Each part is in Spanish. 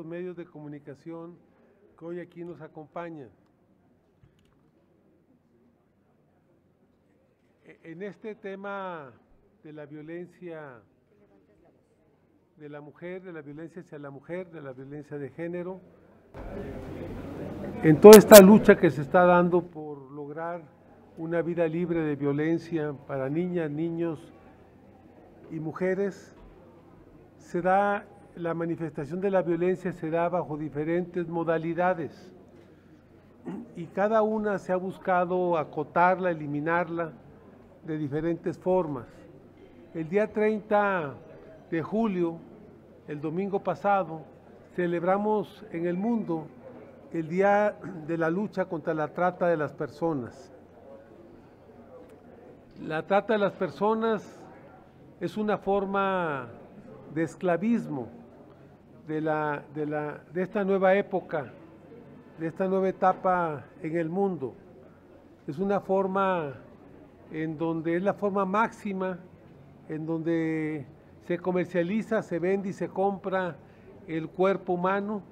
distintos medios de comunicación que hoy aquí nos acompañan. En este tema de la violencia de la mujer, de la violencia hacia la mujer, de la violencia de género, en toda esta lucha que se está dando por lograr una vida libre de violencia para niñas, niños y mujeres, se da la manifestación de la violencia, se da bajo diferentes modalidades y cada una se ha buscado acotarla, eliminarla de diferentes formas. El día 30 de julio, el domingo pasado, celebramos en el mundo el Día de la Lucha contra la Trata de las Personas. La trata de las personas es una forma de esclavismo de esta nueva época, de esta nueva etapa en el mundo. Es una forma en donde es la forma máxima, en donde se comercializa, se vende y se compra el cuerpo humano,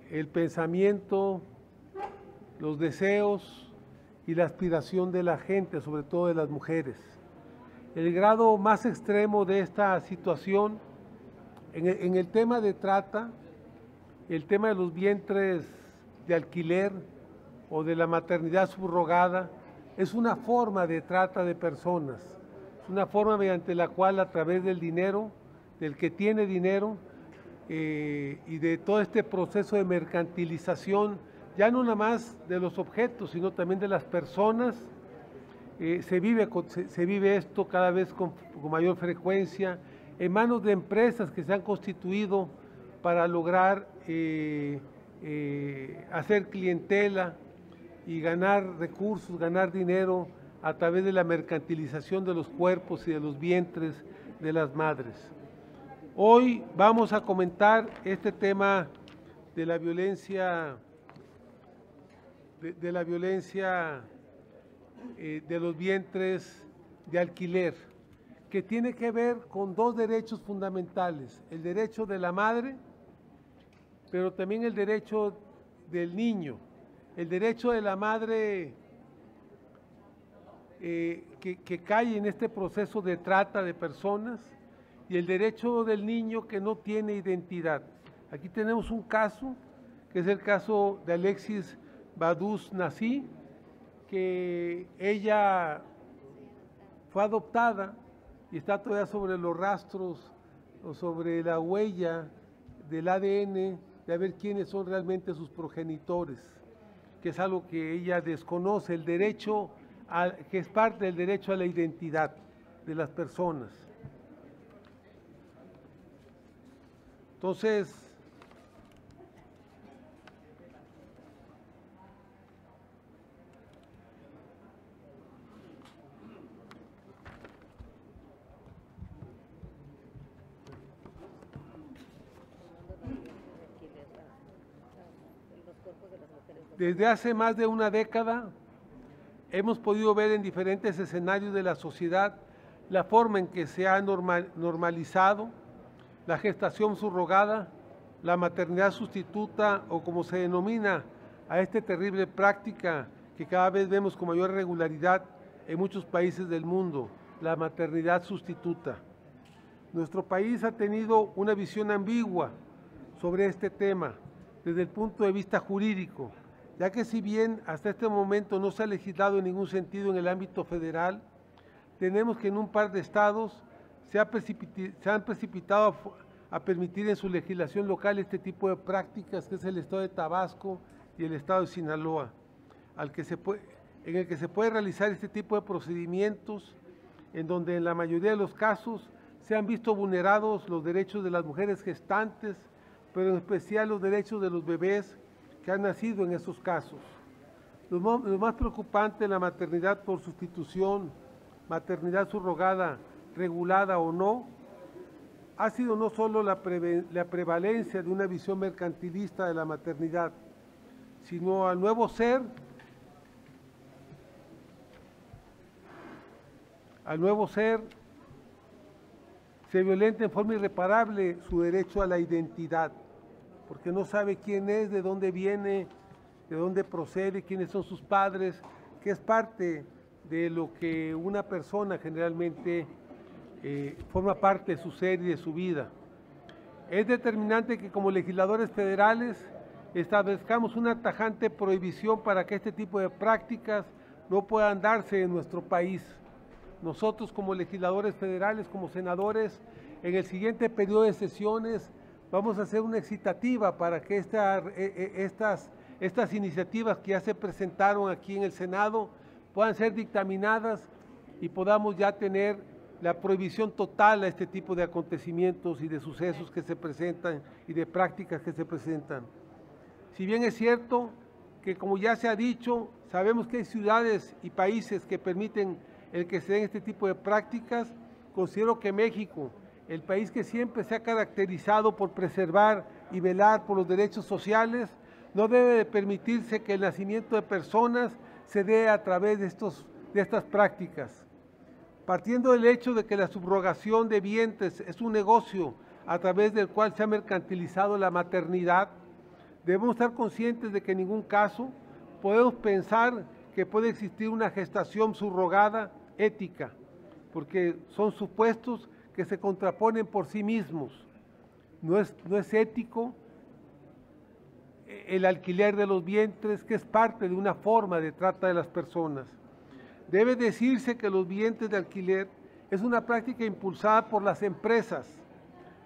el pensamiento, los deseos y la aspiración de la gente, sobre todo de las mujeres. El grado más extremo de esta situación, en el tema de trata, el tema de los vientres de alquiler o de la maternidad subrogada, es una forma de trata de personas, es una forma mediante la cual a través del dinero, del que tiene dinero y de todo este proceso de mercantilización, ya no nada más de los objetos, sino también de las personas, se vive esto cada vez con mayor frecuencia en manos de empresas que se han constituido para lograr hacer clientela y ganar recursos, ganar dinero a través de la mercantilización de los cuerpos y de los vientres de las madres. Hoy vamos a comentar este tema de la violencia, de los vientres de alquiler, que tiene que ver con dos derechos fundamentales, el derecho de la madre, pero también el derecho del niño. El derecho de la madre que cae en este proceso de trata de personas y el derecho del niño que no tiene identidad. Aquí tenemos un caso, que es el caso de Alexis Badous Nassy, que ella fue adoptada y está todavía sobre los rastros o sobre la huella del ADN de ver quiénes son realmente sus progenitores, que es algo que ella desconoce, el derecho, que es parte del derecho a la identidad de las personas. Entonces, desde hace más de una década hemos podido ver en diferentes escenarios de la sociedad la forma en que se ha normalizado la gestación subrogada, la maternidad sustituta o como se denomina a esta terrible práctica que cada vez vemos con mayor regularidad en muchos países del mundo, la maternidad sustituta. Nuestro país ha tenido una visión ambigua sobre este tema desde el punto de vista jurídico, ya que si bien hasta este momento no se ha legislado en ningún sentido en el ámbito federal, tenemos que en un par de estados se han precipitado a permitir en su legislación local este tipo de prácticas, que es el estado de Tabasco y el estado de Sinaloa, en el que se puede realizar este tipo de procedimientos, en donde en la mayoría de los casos se han visto vulnerados los derechos de las mujeres gestantes, pero en especial los derechos de los bebés que han nacido en estos casos. Lo más preocupante de la maternidad por sustitución, maternidad subrogada, regulada o no, ha sido no solo la prevalencia de una visión mercantilista de la maternidad, sino al nuevo ser se violenta en forma irreparable su derecho a la identidad. porque no sabe quién es, de dónde viene, de dónde procede, quiénes son sus padres, que es parte de lo que una persona generalmente forma parte de su ser y de su vida. Es determinante que como legisladores federales establezcamos una tajante prohibición para que este tipo de prácticas no puedan darse en nuestro país. Nosotros como legisladores federales, como senadores, en el siguiente periodo de sesiones vamos a hacer una excitativa para que estas iniciativas que ya se presentaron aquí en el Senado puedan ser dictaminadas y podamos ya tener la prohibición total a este tipo de acontecimientos y de sucesos que se presentan y de prácticas que se presentan. Si bien es cierto que, como ya se ha dicho, sabemos que hay ciudades y países que permiten el que se den este tipo de prácticas, considero que México, el país que siempre se ha caracterizado por preservar y velar por los derechos sociales, no debe de permitirse que el nacimiento de personas se dé a través de estas prácticas. Partiendo del hecho de que la subrogación de vientres es un negocio a través del cual se ha mercantilizado la maternidad, debemos estar conscientes de que en ningún caso podemos pensar que puede existir una gestación subrogada ética, porque son supuestos que se contraponen por sí mismos. No es ético el alquiler de los vientres, que es parte de una forma de trata de las personas. Debe decirse que los vientres de alquiler es una práctica impulsada por las empresas,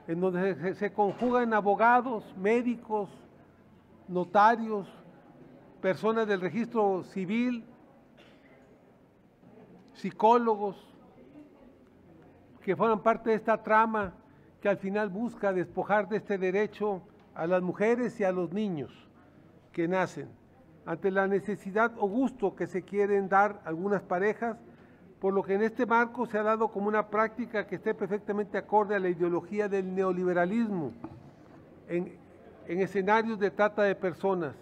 en donde se conjugan abogados, médicos, notarios, personas del registro civil, psicólogos, que forman parte de esta trama que al final busca despojar de este derecho a las mujeres y a los niños que nacen, ante la necesidad o gusto que se quieren dar algunas parejas, por lo que en este marco se ha dado como una práctica que esté perfectamente acorde a la ideología del neoliberalismo en escenarios de trata de personas,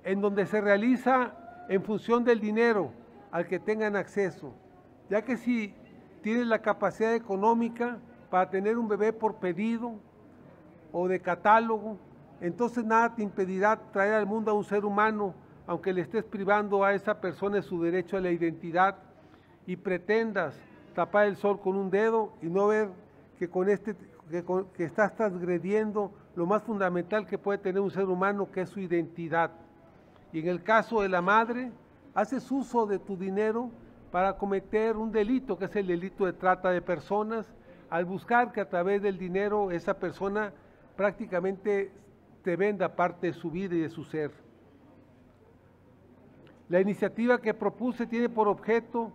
en donde se realiza en función del dinero al que tengan acceso, ya que si tienes la capacidad económica para tener un bebé por pedido o de catálogo, entonces nada te impedirá traer al mundo a un ser humano, aunque le estés privando a esa persona de su derecho a la identidad y pretendas tapar el sol con un dedo y no ver que que estás transgrediendo lo más fundamental que puede tener un ser humano, que es su identidad. Y en el caso de la madre, haces uso de tu dinero para cometer un delito, que es el delito de trata de personas, al buscar que a través del dinero esa persona prácticamente te venda parte de su vida y de su ser. La iniciativa que propuse tiene por objeto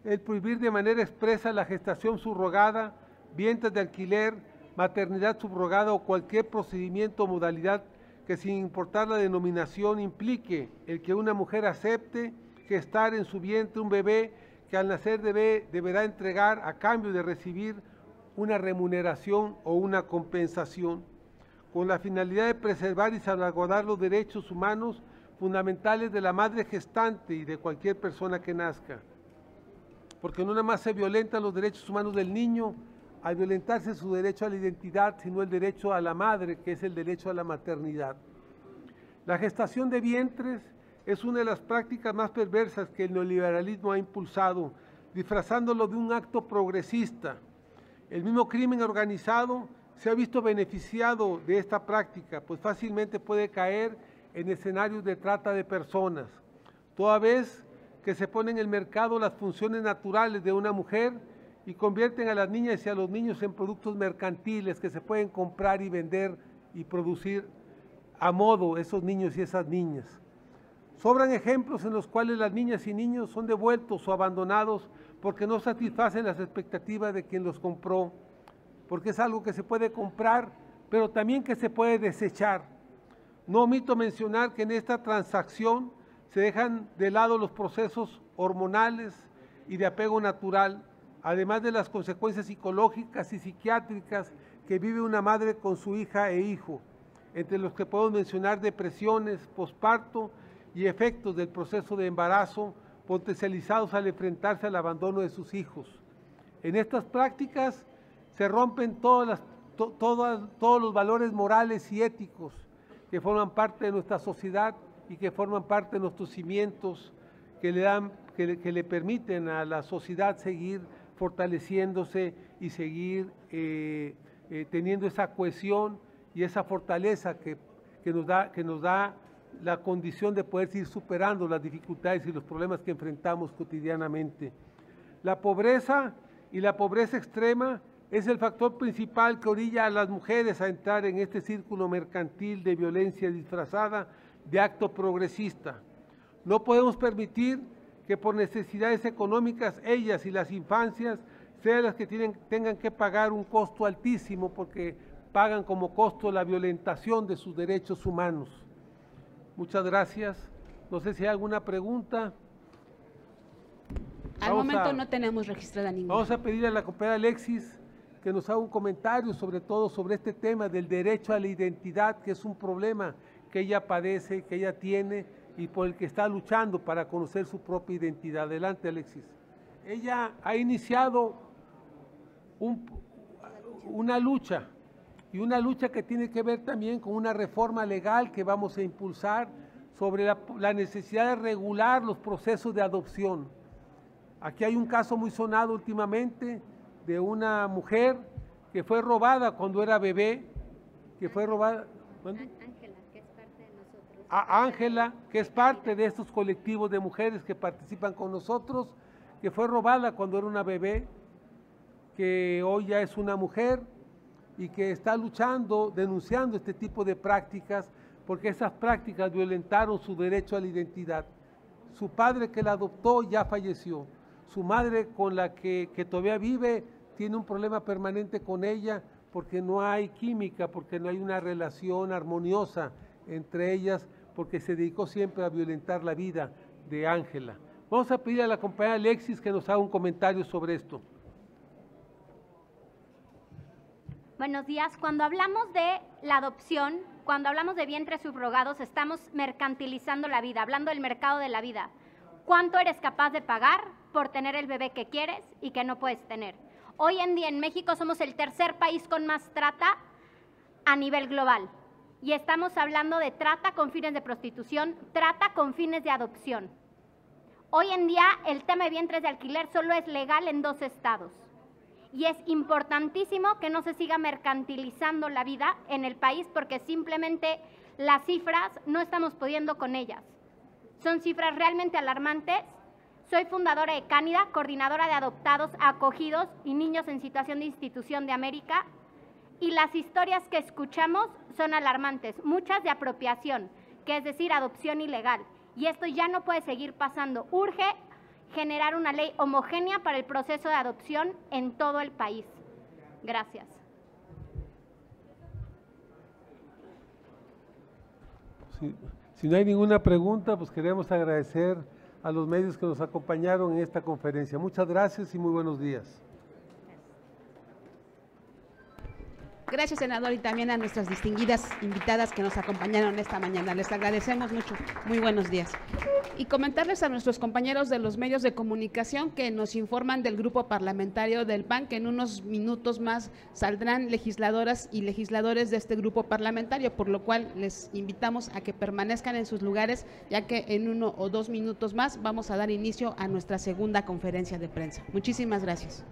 el prohibir de manera expresa la gestación subrogada, vientres de alquiler, maternidad subrogada o cualquier procedimiento o modalidad que, sin importar la denominación, implique el que una mujer acepte gestar en su vientre un bebé que al nacer deberá entregar a cambio de recibir una remuneración o una compensación, con la finalidad de preservar y salvaguardar los derechos humanos fundamentales de la madre gestante y de cualquier persona que nazca. Porque no nada más se violentan los derechos humanos del niño al violentarse su derecho a la identidad, sino el derecho a la madre, que es el derecho a la maternidad. La gestación de vientres es una de las prácticas más perversas que el neoliberalismo ha impulsado, disfrazándolo de un acto progresista. El mismo crimen organizado se ha visto beneficiado de esta práctica, pues fácilmente puede caer en escenarios de trata de personas, toda vez que se ponen en el mercado las funciones naturales de una mujer y convierten a las niñas y a los niños en productos mercantiles que se pueden comprar y vender y producir a modo esos niños y esas niñas. Sobran ejemplos en los cuales las niñas y niños son devueltos o abandonados porque no satisfacen las expectativas de quien los compró, porque es algo que se puede comprar, pero también que se puede desechar. No omito mencionar que en esta transacción se dejan de lado los procesos hormonales y de apego natural, además de las consecuencias psicológicas y psiquiátricas que vive una madre con su hija e hijo, entre los que podemos mencionar depresiones, posparto y efectos del proceso de embarazo potencializados al enfrentarse al abandono de sus hijos. En estas prácticas se rompen todas las todos los valores morales y éticos que forman parte de nuestra sociedad y que forman parte de nuestros cimientos que le permiten a la sociedad seguir fortaleciéndose y seguir teniendo esa cohesión y esa fortaleza que nos da la condición de poder ir superando las dificultades y los problemas que enfrentamos cotidianamente. La pobreza y la pobreza extrema es el factor principal que orilla a las mujeres a entrar en este círculo mercantil de violencia disfrazada de acto progresista. No podemos permitir que por necesidades económicas ellas y las infancias sean las que tengan que pagar un costo altísimo porque pagan como costo la violentación de sus derechos humanos. Muchas gracias. No sé si hay alguna pregunta. Al momento no tenemos registrada ninguna. Vamos a pedir a la compañera Alexis que nos haga un comentario sobre todo sobre este tema del derecho a la identidad, que es un problema que ella padece, que ella tiene y por el que está luchando para conocer su propia identidad. Adelante, Alexis. Ella ha iniciado una lucha, y una lucha que tiene que ver también con una reforma legal que vamos a impulsar sobre la necesidad de regular los procesos de adopción. Aquí hay un caso muy sonado últimamente de una mujer que fue robada cuando era bebé, que fue robada… Ángela, que es parte de nosotros. Ángela, que es parte de estos colectivos de mujeres que participan con nosotros, que fue robada cuando era una bebé, que hoy ya es una mujer y que está luchando, denunciando este tipo de prácticas, porque esas prácticas violentaron su derecho a la identidad. Su padre que la adoptó ya falleció. Su madre con la que todavía vive tiene un problema permanente con ella porque no hay química, porque no hay una relación armoniosa entre ellas, porque se dedicó siempre a violentar la vida de Ángela. Vamos a pedir a la compañera Alexis que nos haga un comentario sobre esto. Buenos días. Cuando hablamos de la adopción, cuando hablamos de vientres subrogados, estamos mercantilizando la vida, hablando del mercado de la vida. ¿Cuánto eres capaz de pagar por tener el bebé que quieres y que no puedes tener? Hoy en día en México somos el tercer país con más trata a nivel global. Y estamos hablando de trata con fines de prostitución, trata con fines de adopción. Hoy en día el tema de vientres de alquiler solo es legal en 2 estados. Y es importantísimo que no se siga mercantilizando la vida en el país porque simplemente las cifras no estamos pudiendo con ellas. Son cifras realmente alarmantes. Soy fundadora de Cánida, coordinadora de adoptados, acogidos y niños en situación de institución de América. Y las historias que escuchamos son alarmantes, muchas de apropiación, que es decir, adopción ilegal. Y esto ya no puede seguir pasando. Urge generar una ley homogénea para el proceso de adopción en todo el país. Gracias. Si no hay ninguna pregunta, pues queremos agradecer a los medios que nos acompañaron en esta conferencia. Muchas gracias y muy buenos días. Gracias, senador, y también a nuestras distinguidas invitadas que nos acompañaron esta mañana. Les agradecemos mucho. Muy buenos días. Y comentarles a nuestros compañeros de los medios de comunicación que nos informan del grupo parlamentario del PAN que en unos minutos más saldrán legisladoras y legisladores de este grupo parlamentario, por lo cual les invitamos a que permanezcan en sus lugares, ya que en 1 o 2 minutos más vamos a dar inicio a nuestra segunda conferencia de prensa. Muchísimas gracias.